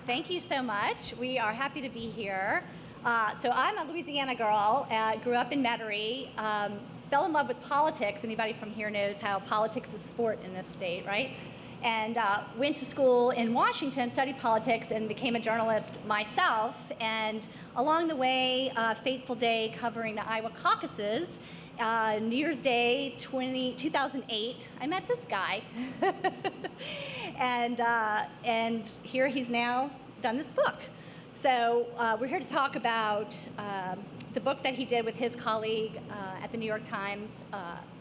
Thank you so much. We are happy to be here. So I'm a Louisiana girl, grew up in Metairie, fell in love with politics. Anybody from here knows how politics is sport in this state, right? And went to school in Washington, studied politics, and became a journalist myself. And along the way, fateful day covering the Iowa caucuses, New Year's Day 2008, I met this guy. and here he's now done this book. So we're here to talk about the book that he did with his colleague at the New York Times,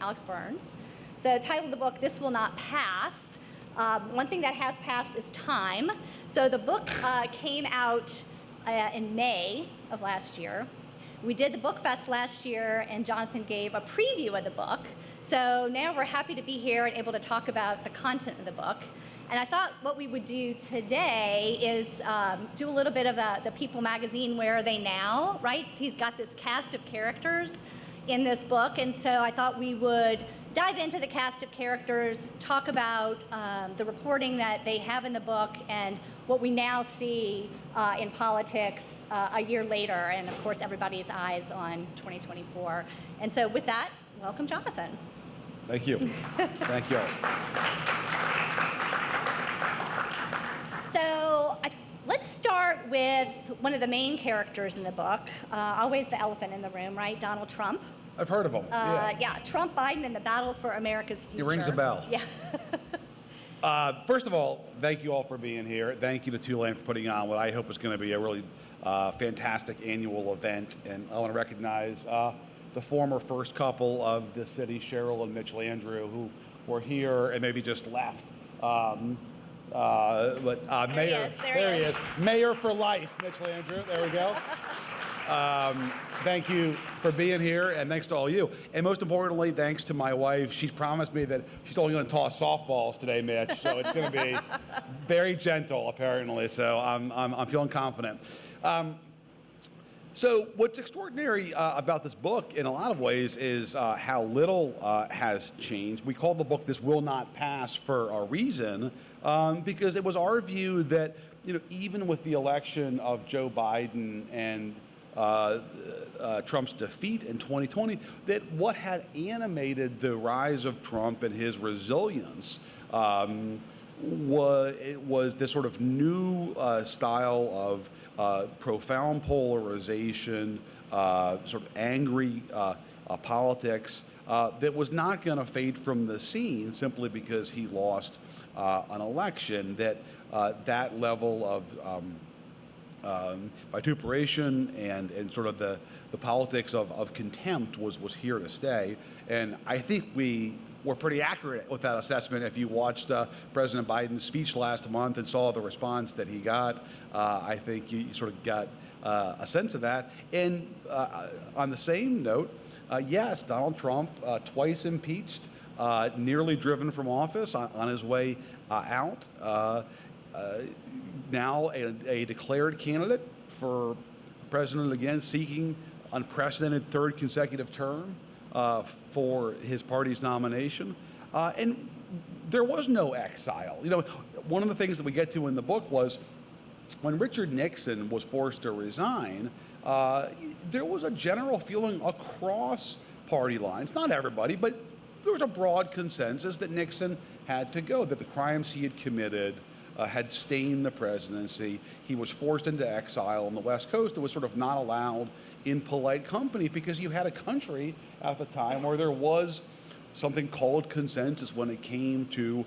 Alex Burns. So the title of the book, This Will Not Pass. One thing that has passed is time. So the book came out in May of last year. We did the book fest last year, and Jonathan gave a preview of the book. So now we're happy to be here and able to talk about the content of the book. And I thought what we would do today is do a little bit of the People magazine, Where Are They Now, right? So he's got this cast of characters in this book, and so I thought we would dive into the cast of characters, talk about the reporting that they have in the book, and what we now see in politics a year later, and of course everybody's eyes on 2024. And so with that, welcome Jonathan. Thank you. Thank you. So let's start with one of the main characters in the book, always the elephant in the room, right? Donald Trump. I've heard of him. Yeah, Trump, Biden, and the battle for America's future. He rings a bell. Yeah. First of all, thank you all for being here. Thank you to Tulane for putting on what I hope is going to be a really fantastic annual event. And I want to recognize the former first couple of the city, Cheryl and Mitch Landrieu, who were here and maybe just left. Mayor, there he is. Mayor for life, Mitch Landrieu. There we go. Thank you for being here, and thanks to all you. And most importantly, thanks to my wife. She's promised me that she's only going to toss softballs today, Mitch. So it's going to be very gentle, apparently. So I'm feeling confident. So what's extraordinary about this book, in a lot of ways, is how little has changed. We call the book "This Will Not Pass" for a reason, because it was our view that even with the election of Joe Biden and Trump's defeat in 2020, that what had animated the rise of Trump and his resilience was this sort of new style of profound polarization, sort of angry politics that was not going to fade from the scene simply because he lost an election. That level of vituperation and sort of the politics of contempt was here to stay. And I think we were pretty accurate with that assessment. If you watched President Biden's speech last month and saw the response that he got, I think you sort of got a sense of that. And on the same note, yes, Donald Trump, twice impeached, nearly driven from office on his way out. Now a declared candidate for president again, seeking unprecedented third consecutive term for his party's nomination. And there was no exile. One of the things that we get to in the book was when Richard Nixon was forced to resign, there was a general feeling across party lines, not everybody, but there was a broad consensus that Nixon had to go, that the crimes he had committed had stained the presidency. He was forced into exile on the West Coast. It was sort of not allowed in polite company because you had a country at the time where there was something called consensus when it came to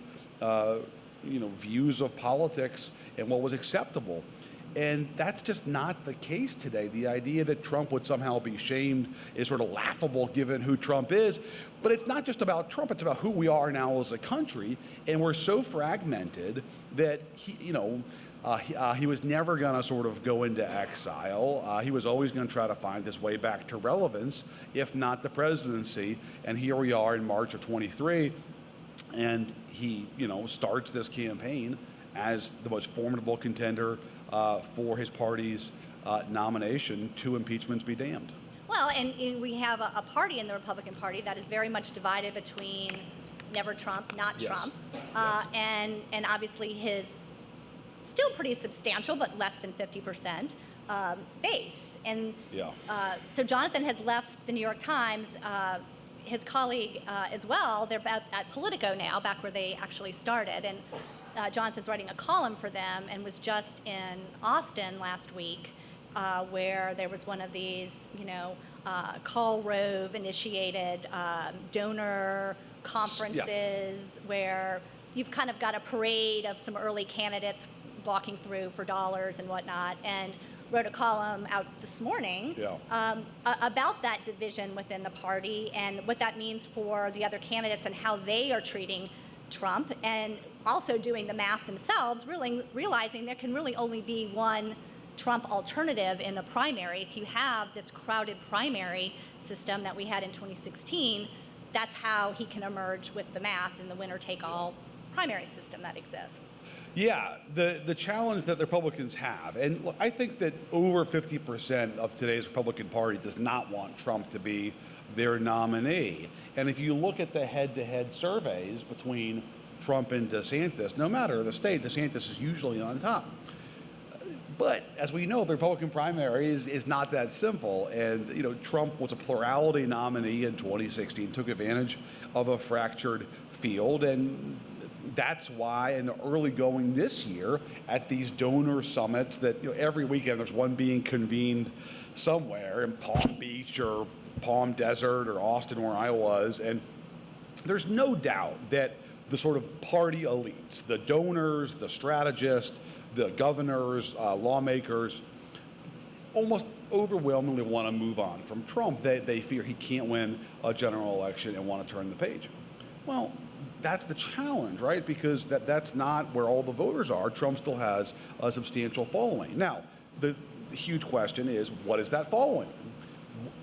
views of politics and what was acceptable. And that's just not the case today. The idea that Trump would somehow be shamed is sort of laughable given who Trump is. But it's not just about Trump, it's about who we are now as a country. And we're so fragmented that he was never going to sort of go into exile. He was always going to try to find his way back to relevance, if not the presidency. And here we are in March of 23, and he, starts this campaign as the most formidable contender for his party's nomination. Two impeachments be damned. Well, and we have a party in the Republican Party that is very much divided between never Trump, not Trump, and obviously his still pretty substantial, but less than 50% base. And so Jonathan has left the New York Times. His colleague as well, they're at Politico now, back where they actually started. And Jonathan's writing a column for them and was just in Austin last week where there was one of these, Karl Rove initiated donor conferences where you've kind of got a parade of some early candidates walking through for dollars and whatnot, and wrote a column out this morning about that division within the party and what that means for the other candidates and how they are treating Trump, and also doing the math themselves, really realizing there can really only be one Trump alternative in a primary. If you have this crowded primary system that we had in 2016, that's how he can emerge with the math in the winner-take-all primary system that exists. Yeah, the challenge that the Republicans have, and look, I think that over 50% of today's Republican Party does not want Trump to be their nominee. And if you look at the head-to-head surveys between Trump and DeSantis, no matter the state, DeSantis is usually on top. But as we know, the Republican primary is not that simple. And, Trump was a plurality nominee in 2016, took advantage of a fractured field. And that's why in the early going this year at these donor summits that, every weekend there's one being convened somewhere in Palm Beach or Palm Desert or Austin where I was. And there's no doubt that the sort of party elites, the donors, the strategists, the governors, lawmakers, almost overwhelmingly want to move on from Trump. They fear he can't win a general election and want to turn the page. Well, that's the challenge, right? Because that's not where all the voters are. Trump still has a substantial following. Now, the huge question is, what is that following?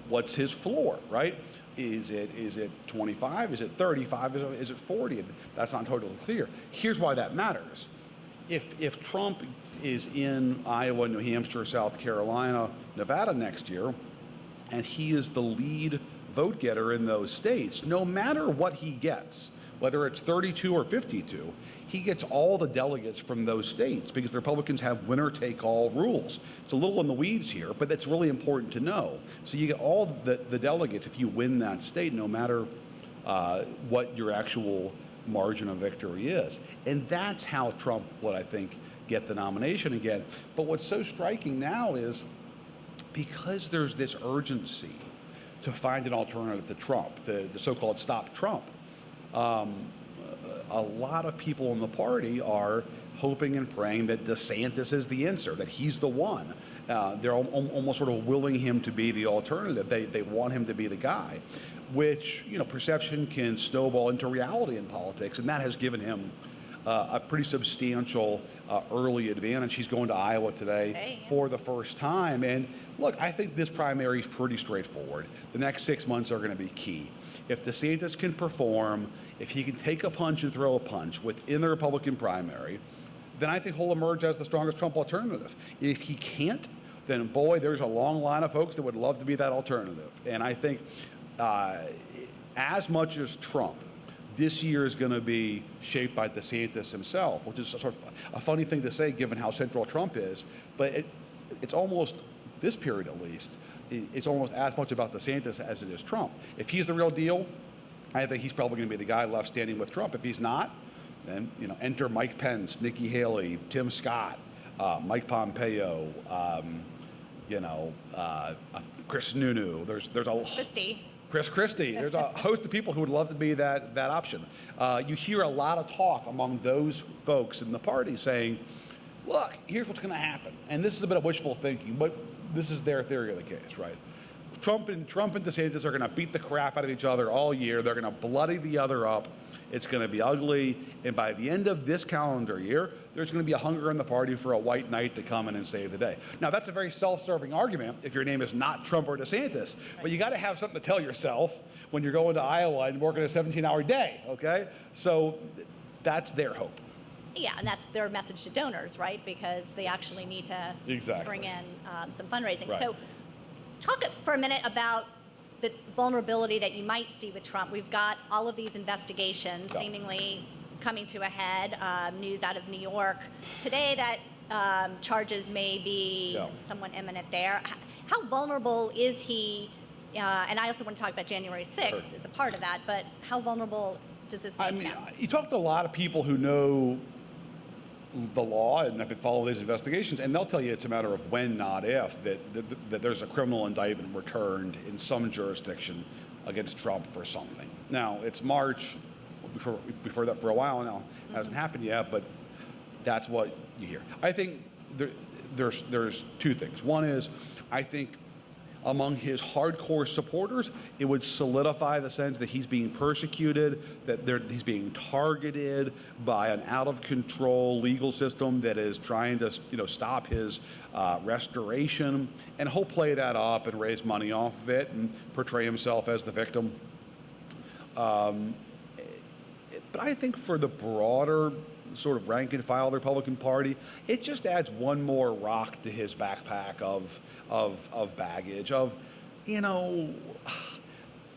What's his floor, right? Is it 25? Is it 35? Is it 40? That's not totally clear. Here's why that matters. If Trump is in Iowa, New Hampshire, South Carolina, Nevada next year, and he is the lead vote getter in those states, no matter what he gets, whether it's 32 or 52, he gets all the delegates from those states because the Republicans have winner-take-all rules. It's a little in the weeds here, but that's really important to know. So you get all the delegates if you win that state, no matter what your actual margin of victory is. And that's how Trump would, I think, get the nomination again. But what's so striking now is because there's this urgency to find an alternative to Trump, the so-called Stop Trump, a lot of people in the party are hoping and praying that DeSantis is the answer, that he's the one. They're almost sort of willing him to be the alternative. They want him to be the guy, which, perception can snowball into reality in politics, and that has given him a pretty substantial early advantage. He's going to Iowa today for the first time. And look, I think this primary is pretty straightforward. The next 6 months are going to be key. If DeSantis can perform, if he can take a punch and throw a punch within the Republican primary, then I think he'll emerge as the strongest Trump alternative. If he can't, then boy, there's a long line of folks that would love to be that alternative. And I think as much as Trump, this year is going to be shaped by DeSantis himself, which is sort of a funny thing to say given how central Trump is. But it's almost, this period at least, it's almost as much about DeSantis as it is Trump. If he's the real deal, I think he's probably going to be the guy left standing with Trump. If he's not, then enter Mike Pence, Nikki Haley, Tim Scott, Mike Pompeo, Chris Sununu. There's a Chris Christie. There's a host of people who would love to be that option. You hear a lot of talk among those folks in the party saying, look, here's what's going to happen. And this is a bit of wishful thinking, but this is their theory of the case, right? Trump and DeSantis are going to beat the crap out of each other all year. They're going to bloody the other up. It's going to be ugly. And by the end of this calendar year, there's going to be a hunger in the party for a white knight to come in and save the day. Now, that's a very self-serving argument if your name is not Trump or DeSantis. But you got to have something to tell yourself when you're going to Iowa and working a 17-hour day, okay? So that's their hope. Yeah, and that's their message to donors, right? Because they actually need to bring in some fundraising. Right. So talk for a minute about the vulnerability that you might see with Trump. We've got all of these investigations seemingly coming to a head, news out of New York today that charges may be Yeah. somewhat imminent there. How vulnerable is he? And I also want to talk about January 6th as a part of that, but how vulnerable does this make him? You talk to a lot of people who know the law and have been following these investigations, and they'll tell you it's a matter of when, not if, that there's a criminal indictment returned in some jurisdiction against Trump for something. Now, it's March, before that for a while now. It hasn't happened yet, but that's what you hear. I think there's two things. One is, I think among his hardcore supporters, it would solidify the sense that he's being persecuted, that he's being targeted by an out-of-control legal system that is trying to, stop his restoration, and he'll play that up and raise money off of it and portray himself as the victim. But I think for the broader sort of rank and file of the Republican Party, it just adds one more rock to his backpack of baggage.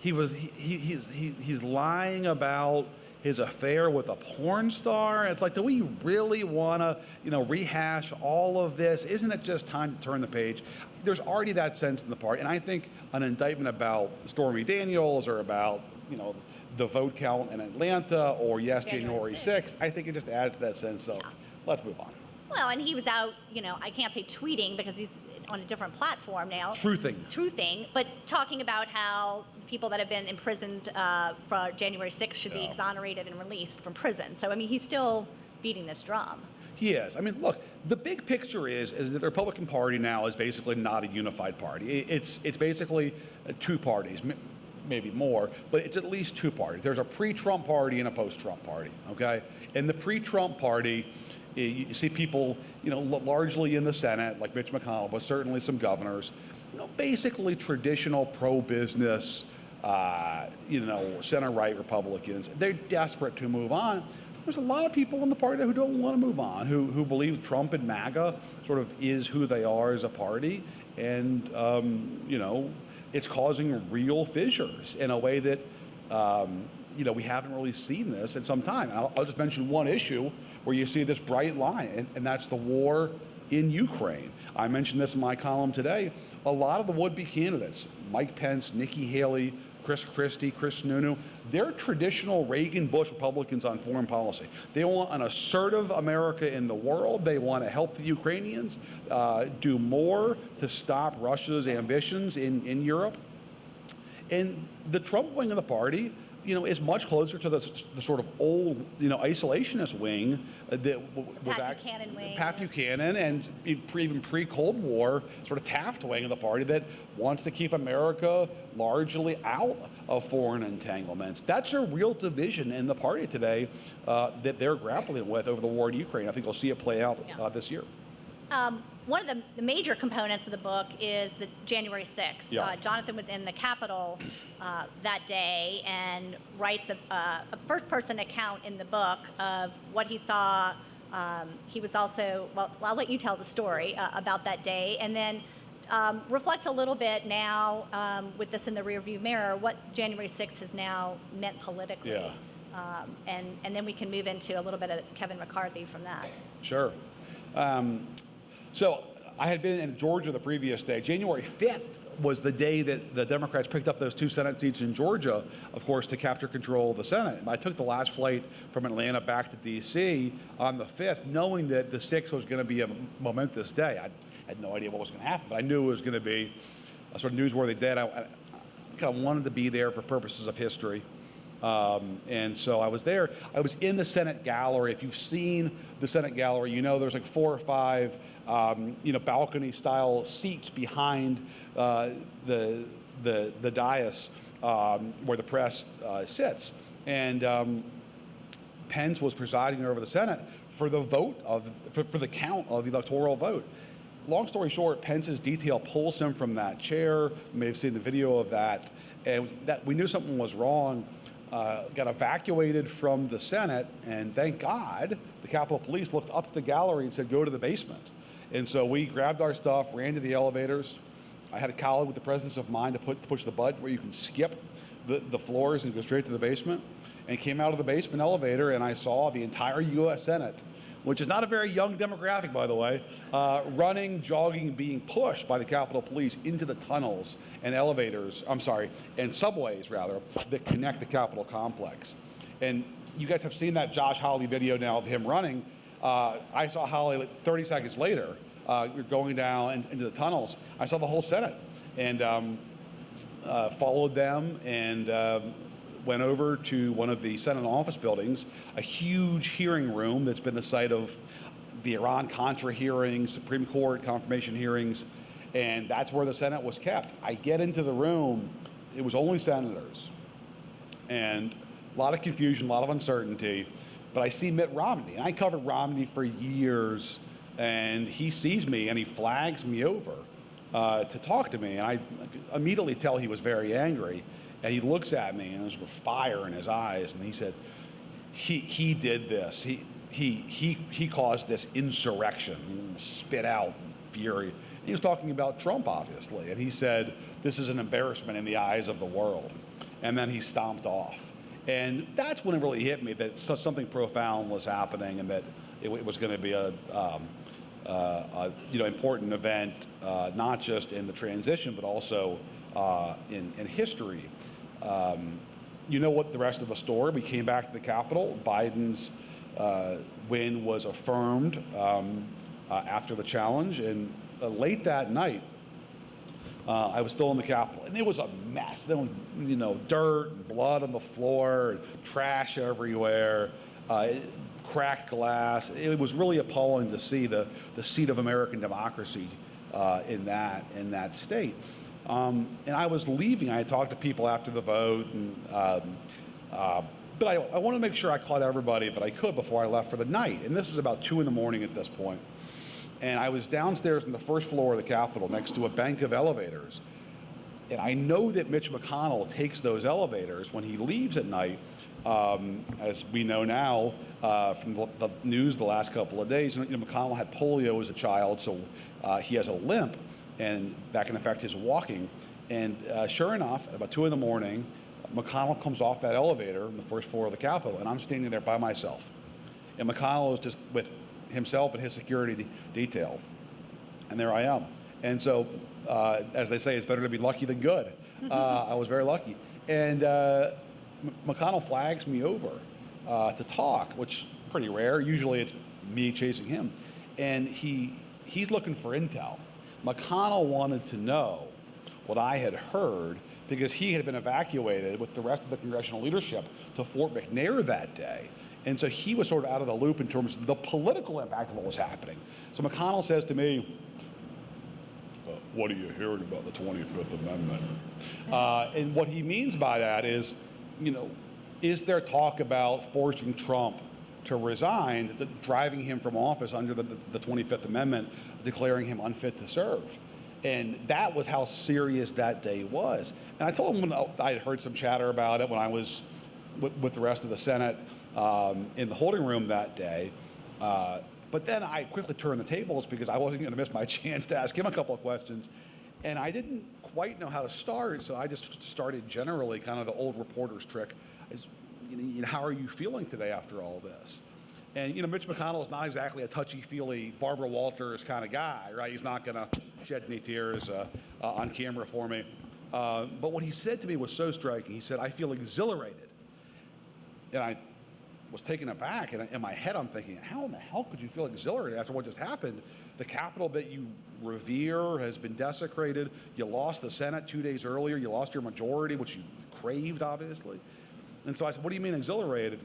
He's lying about his affair with a porn star. It's like, do we really want to rehash all of this? Isn't it just time to turn the page? There's already that sense in the party, and I think an indictment about Stormy Daniels or about the vote count in Atlanta or January 6th, I think it just adds that sense of let's move on. Well, and he was out, I can't say tweeting because he's on a different platform now. Truthing, but talking about how the people that have been imprisoned for January 6th should be exonerated and released from prison. So, he's still beating this drum. He is. Look, the big picture is that the Republican Party now is basically not a unified party. It's basically two parties, maybe more, but it's at least two parties. There's a pre-Trump party and a post-Trump party, okay? In the pre-Trump party, you see people, largely in the Senate, like Mitch McConnell, but certainly some governors, basically traditional pro-business, center-right Republicans. They're desperate to move on. There's a lot of people in the party who don't want to move on, who believe Trump and MAGA sort of is who they are as a party, and, it's causing real fissures in a way that, we haven't really seen this in some time. I'll just mention one issue where you see this bright line, and that's the war in Ukraine. I mentioned this in my column today. A lot of the would-be candidates, Mike Pence, Nikki Haley, Chris Christie, Chris Sununu, they're traditional Reagan-Bush Republicans on foreign policy. They want an assertive America in the world. They want to help the Ukrainians do more to stop Russia's ambitions in Europe. And the Trump wing of the party, is much closer to the sort of old, isolationist wing that was Pat Buchanan, and even pre-Cold War, sort of Taft wing of the party that wants to keep America largely out of foreign entanglements. That's a real division in the party today that they're grappling with over the war in Ukraine. I think we'll see it play out this year. One of the major components of the book is the January 6th. Yeah. Jonathan was in the Capitol that day and writes a first-person account in the book of what he saw. He was also, well, I'll let you tell the story about that day, and then reflect a little bit now with this in the rearview mirror, what January 6th has now meant politically. Yeah. And then we can move into a little bit of Kevin McCarthy from that. Sure. So I had been in Georgia the previous day. January 5th was the day that the Democrats picked up those 2 Senate seats in Georgia, of course, to capture control of the Senate. I took the last flight from Atlanta back to D.C. on the 5th, knowing that the 6th was going to be a momentous day. I had no idea what was going to happen, but I knew it was going to be a sort of newsworthy day. I kind of wanted to be there for purposes of history. And so I was there. I was in the Senate gallery. If you've seen the Senate gallery, there's like 4 or 5, balcony-style seats behind the dais where the press sits. And Pence was presiding over the Senate for the for the count of the electoral vote. Long story short, Pence's detail pulls him from that chair. You may have seen the video of that. And that we knew something was wrong. Got evacuated from the Senate, and thank God the Capitol Police looked up to the gallery and said, go to the basement. And so we grabbed our stuff, ran to the elevators. I had a colleague with the presence of mind to push the button where you can skip the floors and go straight to the basement, and came out of the basement elevator, and I saw the entire U.S. Senate which is not a very young demographic, by the way, running, jogging, being pushed by the Capitol Police into the tunnels and and subways, rather, that connect the Capitol complex. And you guys have seen that Josh Hawley video now of him running. I saw Hawley like 30 seconds later, going down into the tunnels. I saw the whole Senate and followed them and went over to one of the Senate office buildings, a huge hearing room that's been the site of the Iran-Contra hearings, Supreme Court confirmation hearings, and that's where the Senate was kept. I get into the room, it was only senators, and a lot of confusion, a lot of uncertainty, but I see Mitt Romney, and I covered Romney for years, and he sees me and he flags me over to talk to me, and I immediately tell he was very angry. And he looks at me, and there's fire in his eyes, and he said, "He did this. He caused this insurrection." He spit out fury. He was talking about Trump, obviously, and he said, "This is an embarrassment in the eyes of the world." And then he stomped off, and that's when it really hit me that something profound was happening, and that it was going to be a important event, not just in the transition, but also in history. You know what the rest of the story? We came back to the Capitol. Biden's win was affirmed after the challenge, and late that night, I was still in the Capitol, and it was a mess. There was, dirt and blood on the floor, and trash everywhere, cracked glass. It was really appalling to see the seat of American democracy in that state. And I was leaving. I had talked to people after the vote, but I wanted to make sure I caught everybody that I could before I left for the night. And this is about 2 a.m. at this point. And I was downstairs on the first floor of the Capitol next to a bank of elevators. And I know that Mitch McConnell takes those elevators when he leaves at night, as we know now from the news the last couple of days. McConnell had polio as a child, so he has a limp, and that can affect his walking. And sure enough, at about 2 a.m, McConnell comes off that elevator on the first floor of the Capitol, and I'm standing there by myself. And McConnell is just with himself and his security detail. And there I am. And so, as they say, it's better to be lucky than good. I was very lucky. And McConnell flags me over to talk, which is pretty rare. Usually it's me chasing him. And he's looking for intel. McConnell wanted to know what I had heard because he had been evacuated with the rest of the congressional leadership to Fort McNair that day. And so he was sort of out of the loop in terms of the political impact of what was happening. So McConnell says to me, "What are you hearing about the 25th Amendment?" And what he means by that is, is there talk about forcing Trump to resign, driving him from office under the 25th Amendment, declaring him unfit to serve? And that was how serious that day was. And I told him when I had heard some chatter about it when I was with the rest of the Senate in the holding room that day. But then I quickly turned the tables because I wasn't going to miss my chance to ask him a couple of questions. And I didn't quite know how to start, so I just started generally, kind of the old reporter's trick. How are you feeling today after all this? And, Mitch McConnell is not exactly a touchy-feely Barbara Walters kind of guy, right? He's not going to shed any tears on camera for me. But what he said to me was so striking. He said, "I feel exhilarated." And I was taken aback, and in my head I'm thinking, how in the hell could you feel exhilarated after what just happened? The Capitol that you revere has been desecrated. You lost the Senate 2 days earlier. You lost your majority, which you craved, obviously. And so I said, "What do you mean exhilarated?"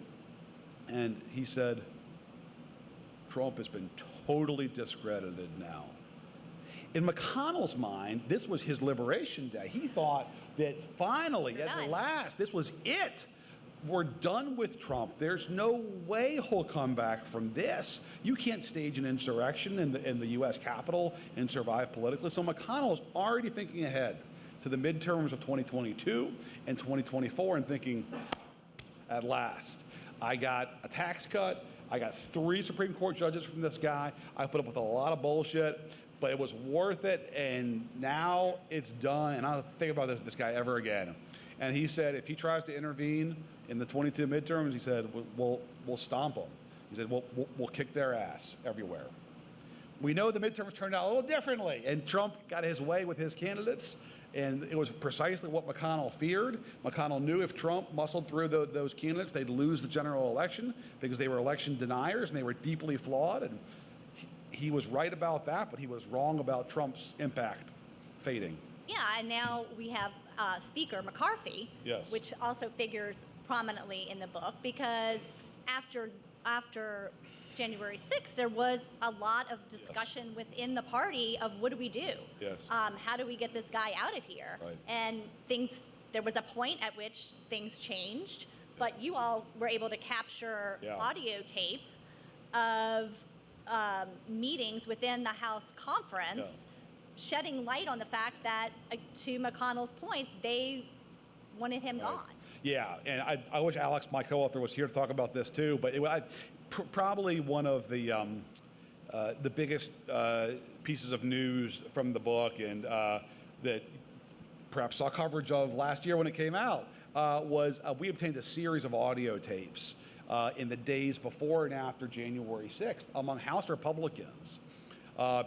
And he said, "Trump has been totally discredited now." In McConnell's mind, this was his liberation day. He thought that finally, at last, this was it. We're done with Trump. There's no way he'll come back from this. You can't stage an insurrection in the U.S. Capitol and survive politically. So McConnell's already thinking ahead to the midterms of 2022 and 2024 and thinking, at last, I got a tax cut. I got 3 Supreme Court judges from this guy. I put up with a lot of bullshit, but it was worth it, and now it's done, and I don't think about this guy ever again. And he said if he tries to intervene in the 22 midterms, he said, we'll stomp him. He said, we'll kick their ass everywhere. We know the midterms turned out a little differently, and Trump got his way with his candidates, and it was precisely what McConnell feared. McConnell knew if Trump muscled through those candidates, they'd lose the general election because they were election deniers and they were deeply flawed. And he was right about that, but he was wrong about Trump's impact fading. Yeah, and now we have Speaker McCarthy, Yes. which also figures prominently in the book, because after January 6th, there was a lot of discussion within the party of what do we do? Yes. How do we get this guy out of here? Right. And there was a point at which things changed, but you all were able to capture audio tape of meetings within the House conference, shedding light on the fact that, to McConnell's point, they wanted him gone. Yeah, and I wish Alex, my co-author, was here to talk about this too, but probably one of the biggest pieces of news from the book, and that perhaps saw coverage of last year when it came out, was we obtained a series of audio tapes in the days before and after January 6th among House Republicans.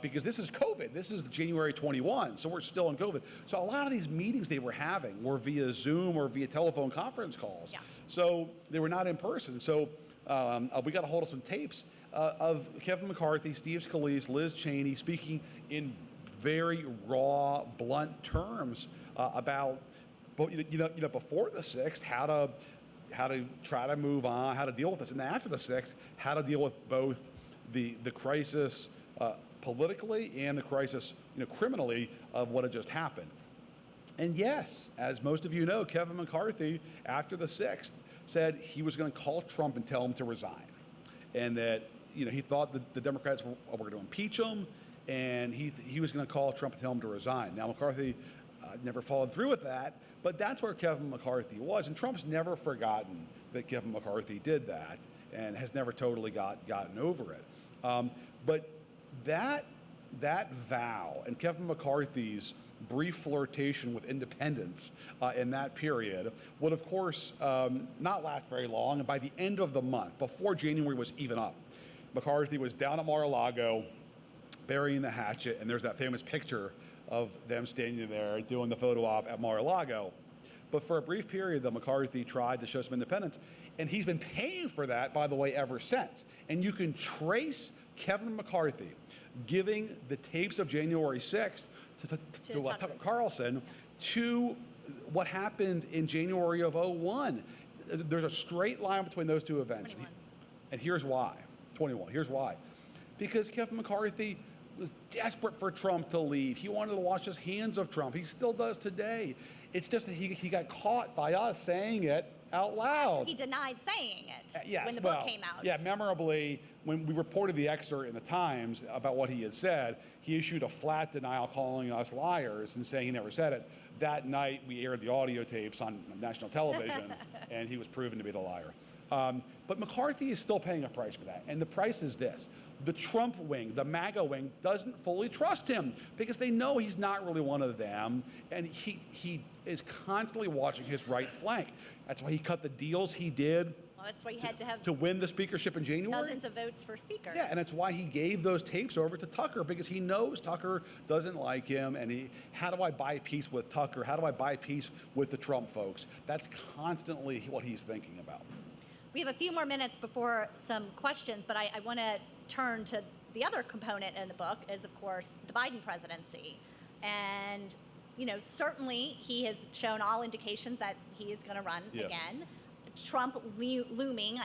Because this is COVID. This is January 21, so we're still in COVID. So a lot of these meetings they were having were via Zoom or via telephone conference calls. Yeah. So they were not in person. So we got a hold of some tapes of Kevin McCarthy, Steve Scalise, Liz Cheney speaking in very raw, blunt terms about, before the 6th, how to try to move on, how to deal with this, and after the 6th, how to deal with both the crisis politically and the crisis, criminally of what had just happened. And yes, as most of you know, Kevin McCarthy, after the 6th, said he was going to call Trump and tell him to resign, and that he thought that the Democrats were going to impeach him, and he was going to call Trump and tell him to resign. Now McCarthy never followed through with that, but that's where Kevin McCarthy was, and Trump's never forgotten that Kevin McCarthy did that, and has never totally gotten over it. But that vow and Kevin McCarthy's brief flirtation with independence in that period would, of course, not last very long. And by the end of the month, before January was even up, McCarthy was down at Mar-a-Lago burying the hatchet, and there's that famous picture of them standing there doing the photo op at Mar-a-Lago. But for a brief period, the McCarthy tried to show some independence, and he's been paying for that, by the way, ever since. And you can trace Kevin McCarthy giving the tapes of January 6th to Tucker Carlson to what happened in January of 2001. There's a straight line between those two events. 21. And here's why. 21. Here's why. Because Kevin McCarthy was desperate for Trump to leave. He wanted to wash his hands of Trump. He still does today. It's just that he got caught by us saying it out loud. He denied saying it Yes, when the book came out. Yeah, memorably, when we reported the excerpt in the Times about what he had said, he issued a flat denial calling us liars and saying he never said it. That night, we aired the audio tapes on national television, and he was proven to be the liar. But McCarthy is still paying a price for that, and the price is this. The Trump wing, the MAGA wing, doesn't fully trust him because they know he's not really one of them, and he is constantly watching his right flank. That's why he cut the deals he did. Well, that's why you had to have to win the speakership in January. dozens of votes for speaker. Yeah, and it's why he gave those tapes over to Tucker, because he knows Tucker doesn't like him, and how do I buy peace with Tucker? How do I buy peace with the Trump folks? That's constantly what he's thinking about. We have a few more minutes before some questions, but I want to turn to the other component in the book is, of course, the Biden presidency. And, certainly he has shown all indications that he is going to run again. Trump looming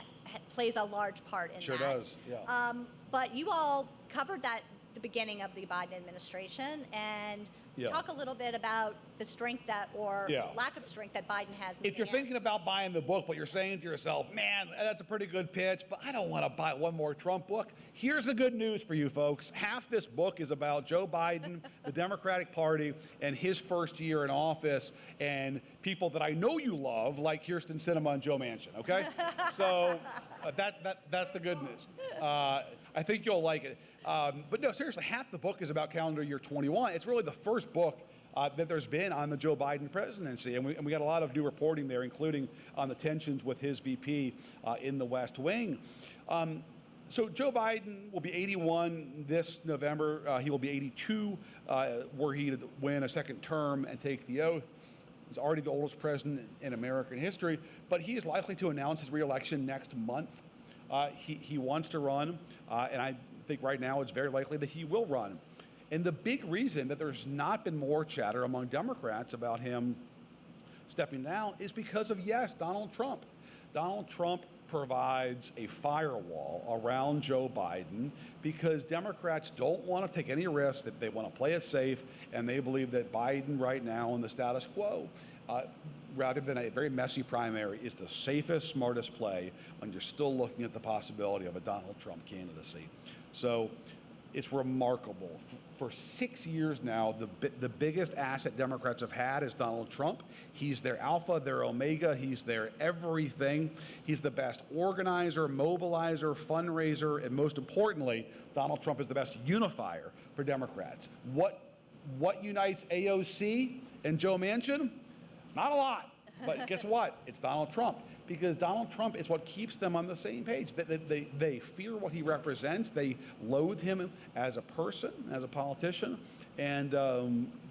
plays a large part in that. Sure does, yeah. But you all covered that the beginning of the Biden administration, and talk a little bit about the strength lack of strength that Biden has. If you're thinking about buying the book, but you're saying to yourself, man, that's a pretty good pitch, but I don't want to buy one more Trump book. Here's the good news for you folks. Half this book is about Joe Biden, the Democratic Party, and his first year in office, and people that I know you love, like Kirsten Sinema and Joe Manchin, okay? So that's the good news. I think you'll like it. But no, seriously, half the book is about calendar year 21. It's really the first book that there's been on the Joe Biden presidency. And we got a lot of new reporting there, including on the tensions with his VP in the West Wing. So Joe Biden will be 81 this November. He will be 82 were he to win a second term and take the oath. He's already the oldest president in American history, but he is likely to announce his reelection next month. He wants to run, and I think right now it's very likely that he will run. And the big reason that there's not been more chatter among Democrats about him stepping down is because of, yes, Donald Trump. Donald Trump provides a firewall around Joe Biden because Democrats don't want to take any risks, that they want to play it safe, and they believe that Biden right now in the status quo, rather than a very messy primary, is the safest, smartest play when you're still looking at the possibility of a Donald Trump candidacy. So it's remarkable. For 6 years now, the biggest asset Democrats have had is Donald Trump. He's their alpha, their omega, he's their everything. He's the best organizer, mobilizer, fundraiser, and most importantly, Donald Trump is the best unifier for Democrats. What unites AOC and Joe Manchin? Not a lot. But guess what? It's Donald Trump, because Donald Trump is what keeps them on the same page. They fear what he represents. They loathe him as a person, as a politician. And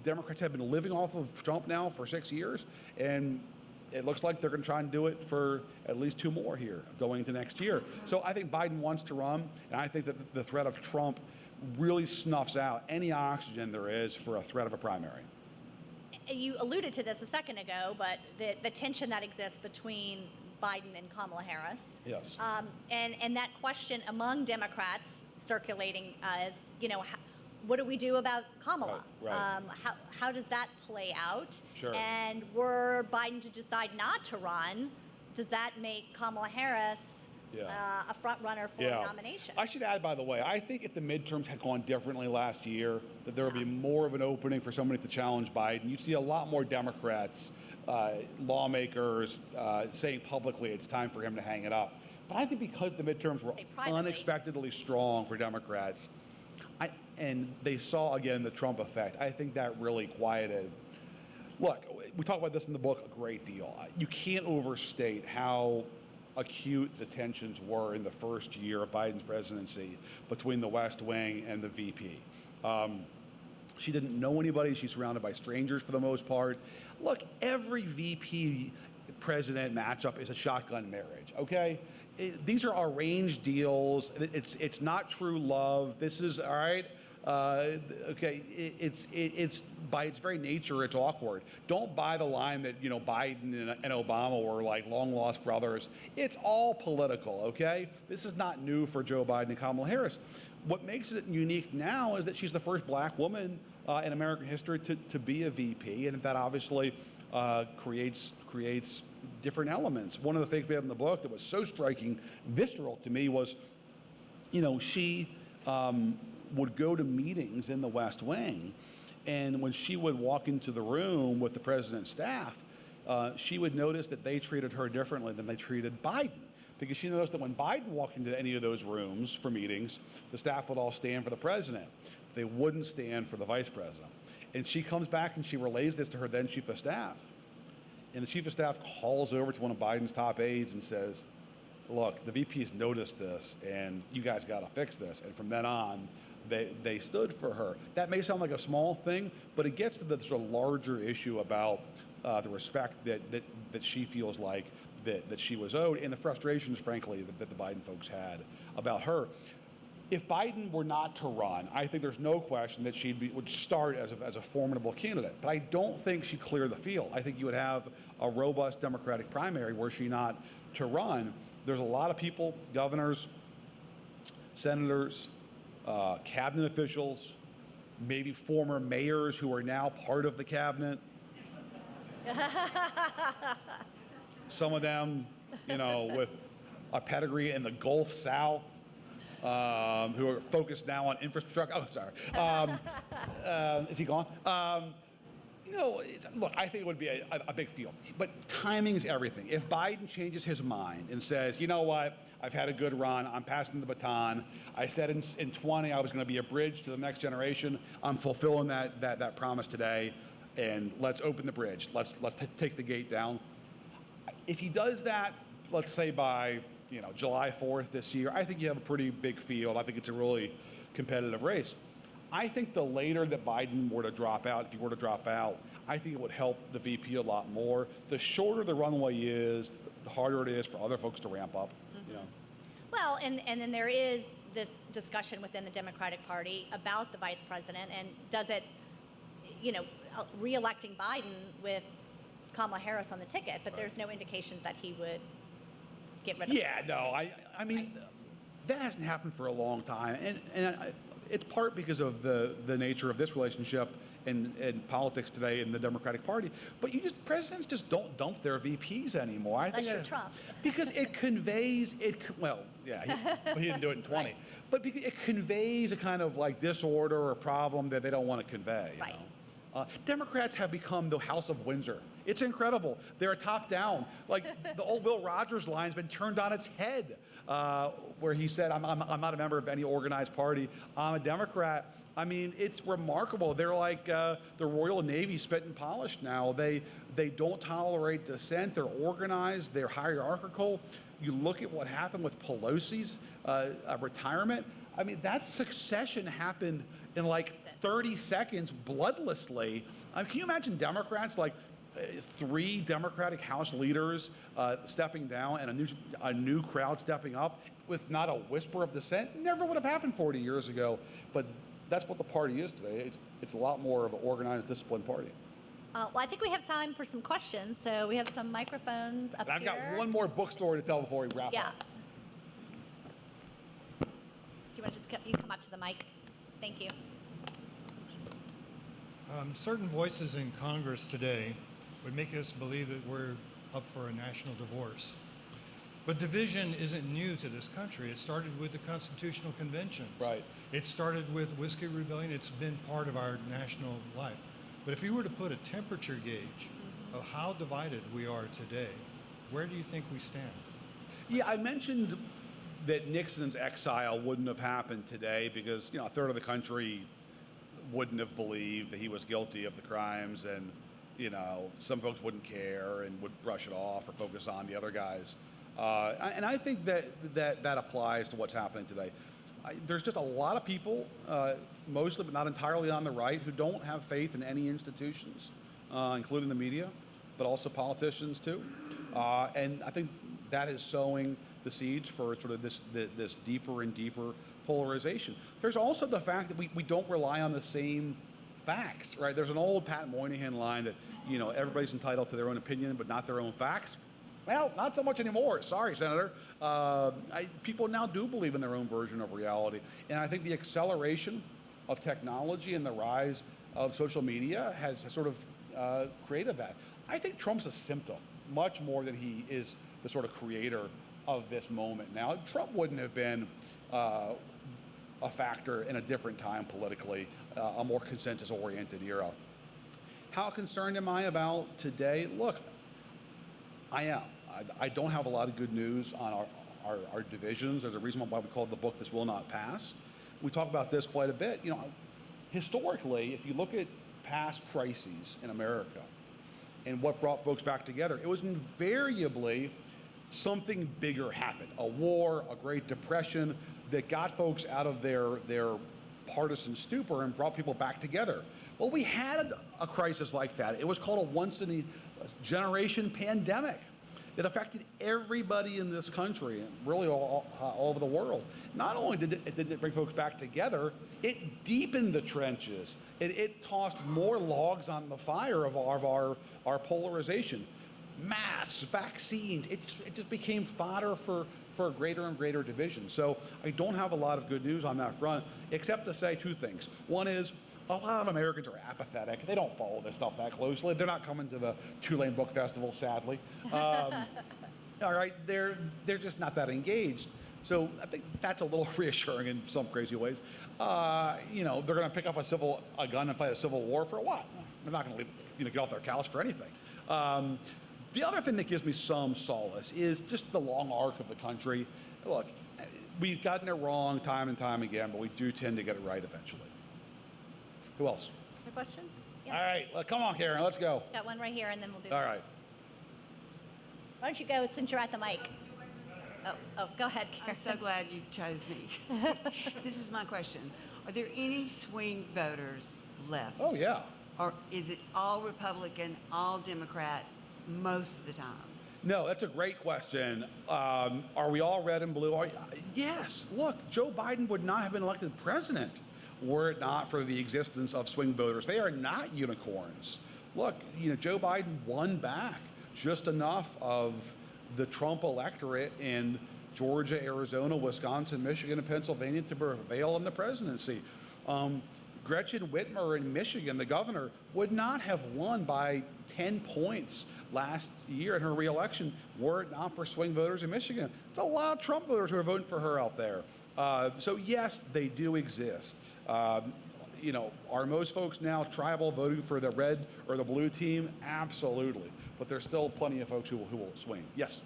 Democrats have been living off of Trump now for 6 years. And it looks like they're going to try and do it for at least 2 more here going into next year. So I think Biden wants to run. And I think that the threat of Trump really snuffs out any oxygen there is for a threat of a primary. You alluded to this a second ago, but the tension that exists between Biden and Kamala Harris. Yes. And that question among Democrats circulating is, what do we do about Kamala? Right. How does that play out? Sure. And were Biden to decide not to run, does that make Kamala Harris a front runner for the nomination? I should add, by the way, I think if the midterms had gone differently last year, that there would be more of an opening for somebody to challenge Biden. You'd see a lot more Democrats, lawmakers saying publicly it's time for him to hang it up. But I think because the midterms were unexpectedly strong for Democrats, and they saw again the Trump effect, I think that really quieted. Look, we talk about this in the book a great deal. You can't overstate how acute the tensions were in the first year of Biden's presidency between the West Wing and the VP. She didn't know anybody. She's surrounded by strangers for the most part. Look, every VP president matchup is a shotgun marriage, okay? These are arranged deals. It's not true love. This is, all right, okay, it's by its very nature, it's awkward. Don't buy the line that, Biden and Obama were like long lost brothers. It's all political, okay? This is not new for Joe Biden and Kamala Harris. What makes it unique now is that she's the first black woman in American history to be a VP, and that obviously creates different elements. One of the things we have in the book that was so striking, visceral to me was, she would go to meetings in the West Wing, and when she would walk into the room with the president's staff, she would notice that they treated her differently than they treated Biden. Because she noticed that when Biden walked into any of those rooms for meetings, the staff would all stand for the president. They wouldn't stand for the vice president. And she comes back and she relays this to her then chief of staff. And the chief of staff calls over to one of Biden's top aides and says, look, the VP's noticed this and you guys got to fix this. And from then on, they stood for her. That may sound like a small thing, but it gets to the sort of larger issue about the respect that she feels like that she was owed, and the frustrations, frankly, that the Biden folks had about her. If Biden were not to run, I think there's no question that she would start as a formidable candidate. But I don't think she'd clear the field. I think you would have a robust Democratic primary were she not to run. There's a lot of people, governors, senators, cabinet officials, maybe former mayors who are now part of the cabinet. Some of them, with a pedigree in the Gulf South, who are focused now on infrastructure. Oh, sorry. Is he gone? Look, I think it would be a big field. But timing's everything. If Biden changes his mind and says, you know what, I've had a good run, I'm passing the baton. I said in 20 I was going to be a bridge to the next generation. I'm fulfilling that promise today, and let's open the bridge. Let's take the gate down. If he does that, let's say by July 4th this year, I think you have a pretty big field. I think it's a really competitive race. I think the later that Biden were to drop out, if he were to drop out, I think it would help the VP a lot more. The shorter the runway is, the harder it is for other folks to ramp up. Well, and then there is this discussion within the Democratic Party about the vice president, and does it, re-electing Biden with Kamala Harris on the ticket, but there's no indications that he would get rid of Yeah, no, I mean, that hasn't happened for a long time, and it's part because of the nature of this relationship in politics today in the Democratic Party. But presidents just don't dump their VPs anymore. I think Unless you're Trump. because it conveys well, yeah, he didn't do it in 20, Right. but because it conveys a kind of like disorder or problem that they don't want to convey. Right. Democrats have become the House of Windsor. It's incredible. They're top down. Like the old Will Rogers line's been turned on its head, where he said, I'm not a member of any organized party. I'm a Democrat. I mean, it's remarkable. They're like the Royal Navy spit and polished now. They don't tolerate dissent. They're organized. They're hierarchical. You look at what happened with Pelosi's retirement. I mean, that succession happened in like 30 seconds, bloodlessly. Can you imagine Democrats, like 3 Democratic House leaders stepping down and a new crowd stepping up with not a whisper of dissent? Never would have happened 40 years ago. But that's what the party is today. It's a lot more of an organized, disciplined party. Well, I think we have time for some questions, so we have some microphones up And I've here. got one more book story to tell before we wrap Yeah. up. Do you want to you come up to the mic? Thank you. Certain voices in Congress today would make us believe that we're up for a national divorce. But division isn't new to this country. It started with the Constitutional Convention. Right. It started with Whiskey Rebellion. It's been part of our national life. But if you were to put a temperature gauge of how divided we are today, where do you think we stand? Yeah, I mentioned that Nixon's exile wouldn't have happened today because, a third of the country wouldn't have believed that he was guilty of the crimes, and, some folks wouldn't care and would brush it off or focus on the other guys. And I think that applies to what's happening today. There's just a lot of people, mostly but not entirely on the right, who don't have faith in any institutions, including the media, but also politicians too. And I think that is sowing the seeds for sort of this deeper and deeper polarization. There's also the fact that we don't rely on the same facts, right? There's an old Pat Moynihan line that, everybody's entitled to their own opinion, but not their own facts. Well, not so much anymore. Sorry, Senator. People now do believe in their own version of reality. And I think the acceleration of technology and the rise of social media has sort of created that. I think Trump's a symptom, much more than he is the sort of creator of this moment now. Trump wouldn't have been a factor in a different time politically, a more consensus-oriented era. How concerned am I about today? Look, I am. I don't have a lot of good news on our divisions. There's a reason why we call the book "This Will Not Pass." We talk about this quite a bit. Historically, if you look at past crises in America and what brought folks back together, it was invariably something bigger happened. A war, a Great Depression that got folks out of their partisan stupor and brought people back together. Well, we had a crisis like that. It was called a once-in-a-generation pandemic. It affected everybody in this country and really all over the world. Not only did it bring folks back together, it deepened the trenches. It tossed more logs on the fire of our polarization. Masks, vaccines, it just became fodder for greater and greater division. So I don't have a lot of good news on that front, except to say 2 things. One is, a lot of Americans are apathetic. They don't follow this stuff that closely. They're not coming to the Tulane Book Festival, sadly. All right, they're just not that engaged. So I think that's a little reassuring in some crazy ways. They're going to pick up a gun and fight a civil war for what? They're not going to get off their couch for anything. The other thing that gives me some solace is just the long arc of the country. Look, we've gotten it wrong time and time again, but we do tend to get it right eventually. Who else? Other questions? All right, well, come on, Karen, let's go. Got one right here, and then we'll do All right. Why don't you go since you're at the mic? Go ahead, Karen. I'm so glad you chose me. This is my question. Are there any swing voters left? Oh, yeah. Or is it all Republican, all Democrat most of the time? No, that's a great question. Are we all red and blue? Yes. Look, Joe Biden would not have been elected president were it not for the existence of swing voters. They are not unicorns. Look, Joe Biden won back just enough of the Trump electorate in Georgia, Arizona, Wisconsin, Michigan, and Pennsylvania to prevail in the presidency. Gretchen Whitmer in Michigan, the governor, would not have won by 10 points last year in her reelection were it not for swing voters in Michigan. It's a lot of Trump voters who are voting for her out there. So yes, they do exist. Are most folks now tribal voting for the red or the blue team? Absolutely. But there's still plenty of folks who will swing. Yes?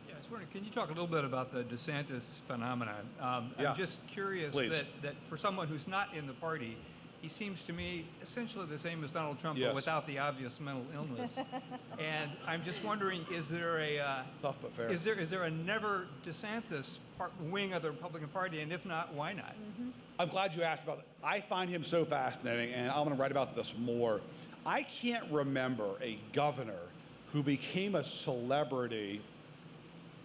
Yeah, I was wondering, can you talk a little bit about the DeSantis phenomenon? Yeah. I'm just curious that for someone who's not in the party, he seems to me essentially the same as Donald Trump, Yes. but without the obvious mental illness. And I'm just wondering, is there a Tough but fair. is there a never DeSantis wing of the Republican Party, and if not, why not? Mm-hmm. I'm glad you asked about it. I find him so fascinating, and I'm going to write about this more. I can't remember a governor who became a celebrity,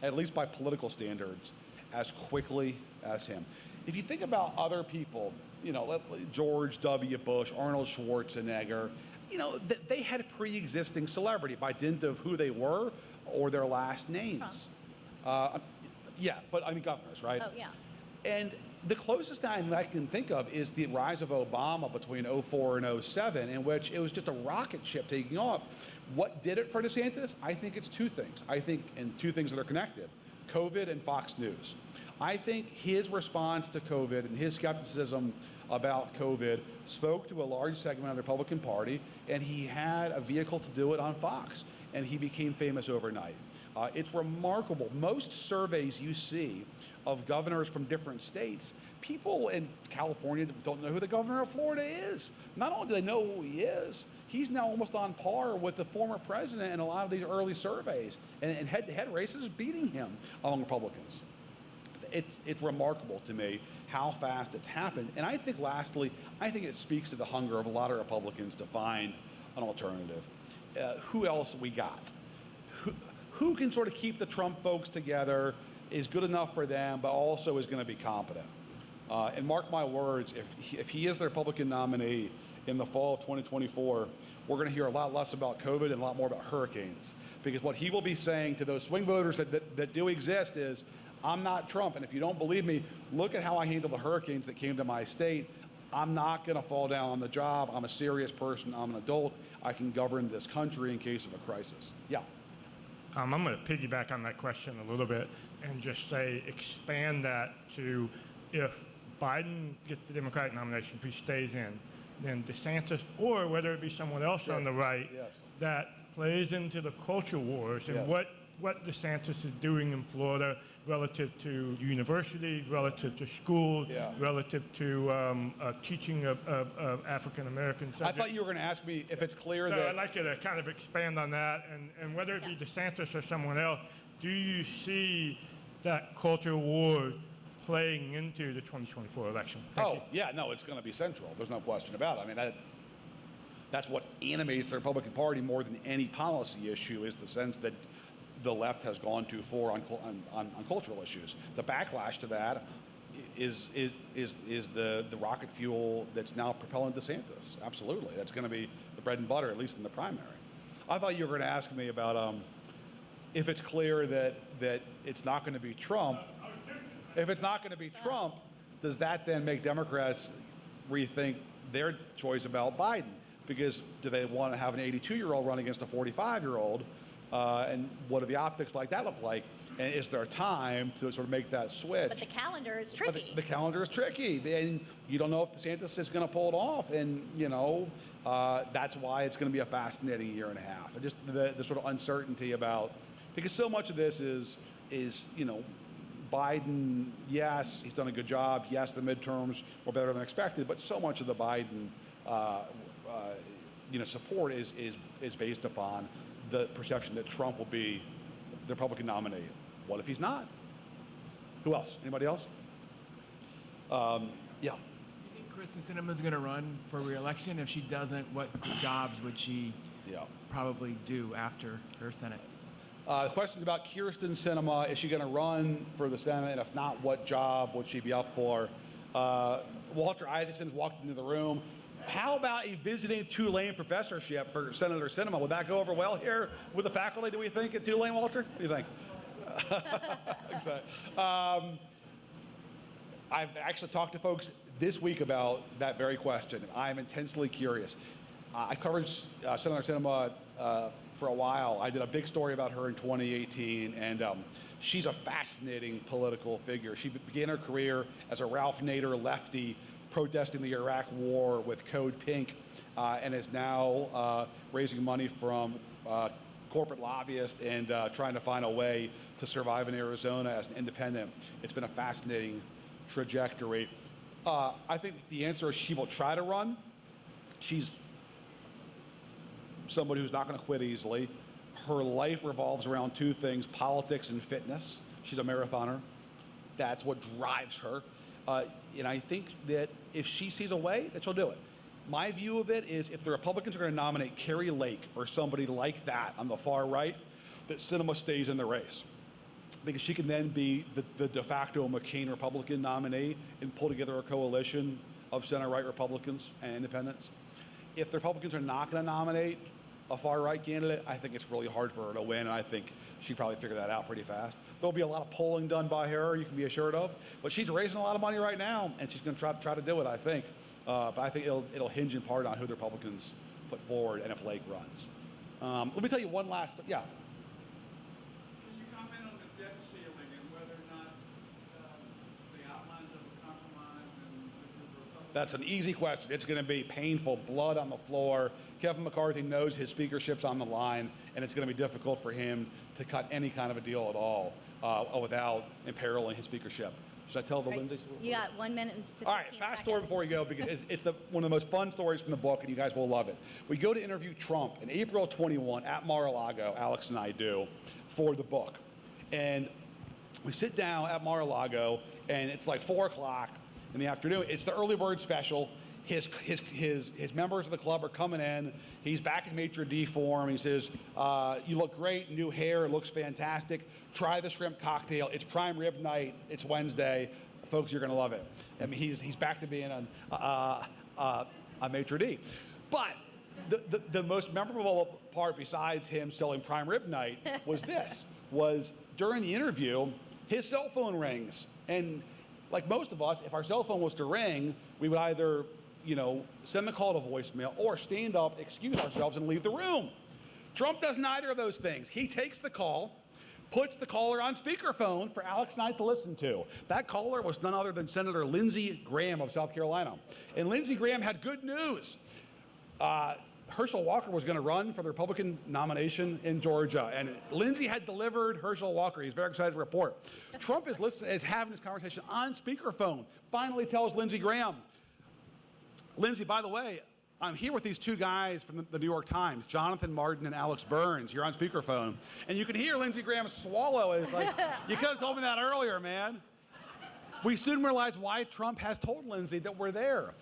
at least by political standards, as quickly as him. If you think about other people, George W. Bush, Arnold Schwarzenegger, they had pre-existing celebrity by dint of who they were or their last names. Yeah, but I mean governors, right? Oh, yeah. And the closest time I can think of is the rise of Obama between 2004 and 2007, in which it was just a rocket ship taking off. What did it for DeSantis? I think it's two things. And two things that are connected: COVID and Fox News. I think his response to COVID and his skepticism about COVID spoke to a large segment of the Republican Party, and he had a vehicle to do it on Fox, and he became famous overnight. It's remarkable. Most surveys you see of governors from different states, people in California don't know who the governor of Florida is. Not only do they know who he is, he's now almost on par with the former president in a lot of these early surveys, and head-to-head races beating him among Republicans. It's remarkable to me how fast it's happened. And I think, lastly, it speaks to the hunger of a lot of Republicans to find an alternative. Who else we got? Who can sort of keep the Trump folks together, is good enough for them, but also is going to be competent? And mark my words, if he is the Republican nominee in the fall of 2024, we're going to hear a lot less about COVID and a lot more about hurricanes. Because what he will be saying to those swing voters that do exist is, I'm not Trump, and if you don't believe me, look at how I handled the hurricanes that came to my state. I'm not going to fall down on the job. I'm a serious person. I'm an adult. I can govern this country in case of a crisis. Yeah. I'm going to piggyback on that question a little bit and just say, expand that to, if Biden gets the Democratic nomination, if he stays in, then DeSantis, or whether it be someone else on the right, that plays into the culture wars and what DeSantis is doing in Florida relative to universities, relative to schools, relative to teaching of African American subjects. I thought you were going to ask me if it's clear that... I'd like you to kind of expand on that, and whether it be DeSantis or someone else, do you see that culture war playing into the 2024 election? Thank you. Yeah, no, it's going to be central. There's no question about it. I mean, that's what animates the Republican Party more than any policy issue, is the sense that the left has gone too far on cultural issues. The backlash to that is the rocket fuel that's now propelling DeSantis. Absolutely, that's going to be the bread and butter, at least in the primary. I thought you were going to ask me about if it's clear that it's not going to be Trump. If it's not going to be Trump, does that then make Democrats rethink their choice about Biden? Because do they want to have an 82-year-old run against a 45-year-old? And what do the optics like that look like? And is there time to sort of make that switch? But the calendar is tricky. The calendar is tricky, and you don't know if DeSantis is going to pull it off. And that's why it's going to be a fascinating year and a half. And just the sort of uncertainty about, because so much of this is Biden. Yes, he's done a good job. Yes, the midterms were better than expected. But so much of the Biden support is based upon the perception that Trump will be the Republican nominee. What if he's not? Who else? Anybody else? Yeah. You think Kristen Sinema's going to run for re-election? If she doesn't, what jobs would she probably do after her Senate? The question's about Kirsten Sinema. Is she going to run for the Senate? And if not, what job would she be up for? Walter Isaacson's walked into the room. How about a visiting Tulane professorship for Senator Sinema? Would that go over well here with the faculty, do we think, at Tulane, Walter? What do you think? Exactly. I've actually talked to folks this week about that very question. I'm intensely curious. I've covered Senator Sinema for a while. I did a big story about her in 2018, and she's a fascinating political figure. She began her career as a Ralph Nader lefty protesting the Iraq War with Code Pink, and is now raising money from corporate lobbyists and trying to find a way to survive in Arizona as an independent. It's been a fascinating trajectory. I think the answer is she will try to run. She's somebody who's not going to quit easily. Her life revolves around two things: politics and fitness. She's a marathoner. That's what drives her. And I think that if she sees a way, that she'll do it. My view of it is if the Republicans are going to nominate Carrie Lake or somebody like that on the far right, that Sinema stays in the race. Because she can then be the de facto McCain Republican nominee and pull together a coalition of center-right Republicans and independents. If the Republicans are not going to nominate a far-right candidate, I think it's really hard for her to win, and I think she'd probably figure that out pretty fast. There'll be a lot of polling done by her, you can be assured of, but she's raising a lot of money right now, and she's going to try to do it, I think. But I think it'll hinge in part on who the Republicans put forward and if Lake runs. Let me tell you one last, yeah. Can you comment on the debt ceiling and whether or not the outlines of a compromise and the Republicans? That's an easy question. It's going to be painful, blood on the floor. Kevin McCarthy knows his speakership's on the line, and it's going to be difficult for him to cut any kind of a deal at all without imperiling his speakership. Should I tell the Lindsay story? You got 1 minute and 15 All right, fast story before we go, because it's one of the most fun stories from the book, and you guys will love it. We go to interview Trump in April of 21 at Mar-a-Lago, Alex and I do, for the book. And we sit down at Mar-a-Lago, and it's like 4 o'clock in the afternoon. It's the early bird special. His members of the club are coming in. He's back in maitre d' form. He says, you look great, new hair, it looks fantastic. Try the shrimp cocktail. It's prime rib night. It's Wednesday. Folks, you're going to love it. I mean, he's back to being a maitre d'. But the most memorable part, besides him selling prime rib night, was during the interview, his cell phone rings. And like most of us, if our cell phone was to ring, we would either send the call to voicemail or stand up, excuse ourselves, and leave the room. Trump does neither of those things. He takes the call, puts the caller on speakerphone for Alex and I to listen to. That caller was none other than Senator Lindsay Graham of South Carolina. And Lindsey Graham had good news. Herschel Walker was going to run for the Republican nomination in Georgia, and Lindsey had delivered Herschel Walker. He's very excited to report. Trump is having this conversation on speakerphone, finally tells Lindsey Graham, Lindsey, by the way, I'm here with these two guys from the New York Times, Jonathan Martin and Alex Burns. You're on speakerphone. And you can hear Lindsey Graham swallow. It's like, you could have told me that earlier, man. We soon realized why Trump has told Lindsey that we're there.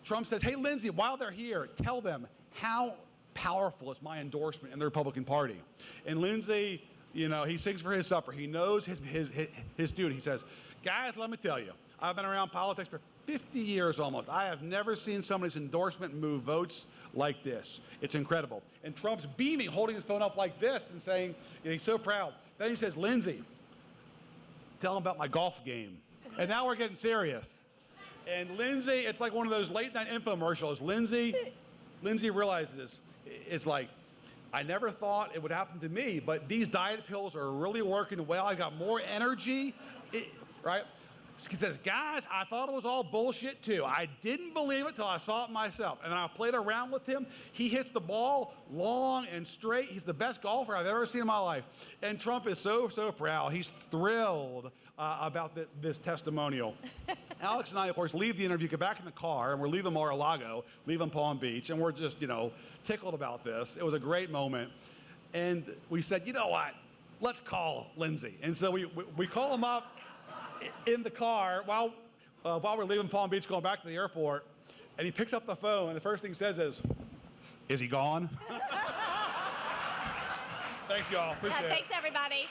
Trump says, hey, Lindsey, while they're here, tell them how powerful is my endorsement in the Republican Party. And Lindsey, he sings for his supper. He knows his duty. He says, guys, let me tell you, I've been around politics for 50 years almost. I have never seen somebody's endorsement move votes like this. It's incredible. And Trump's beaming, holding his phone up like this and saying, he's so proud. Then he says, Lindsey, tell him about my golf game. And now we're getting serious. And Lindsey, it's like one of those late night infomercials. Lindsey realizes, it's like, I never thought it would happen to me, but these diet pills are really working well. I got more energy, right? He says, guys, I thought it was all bullshit too. I didn't believe it till I saw it myself. And then I played around with him. He hits the ball long and straight. He's the best golfer I've ever seen in my life. And Trump is so proud. He's thrilled about this testimonial. Alex and I, of course, leave the interview, get back in the car, and we're leaving Mar-a-Lago, leaving Palm Beach, and we're just, tickled about this. It was a great moment. And we said, you know what? Let's call Lindsey. And so we call him up. in the car while we're leaving Palm Beach going back to the airport, and he picks up the phone, and the first thing he says is he gone? Thanks, y'all. Appreciate it. Thanks, everybody.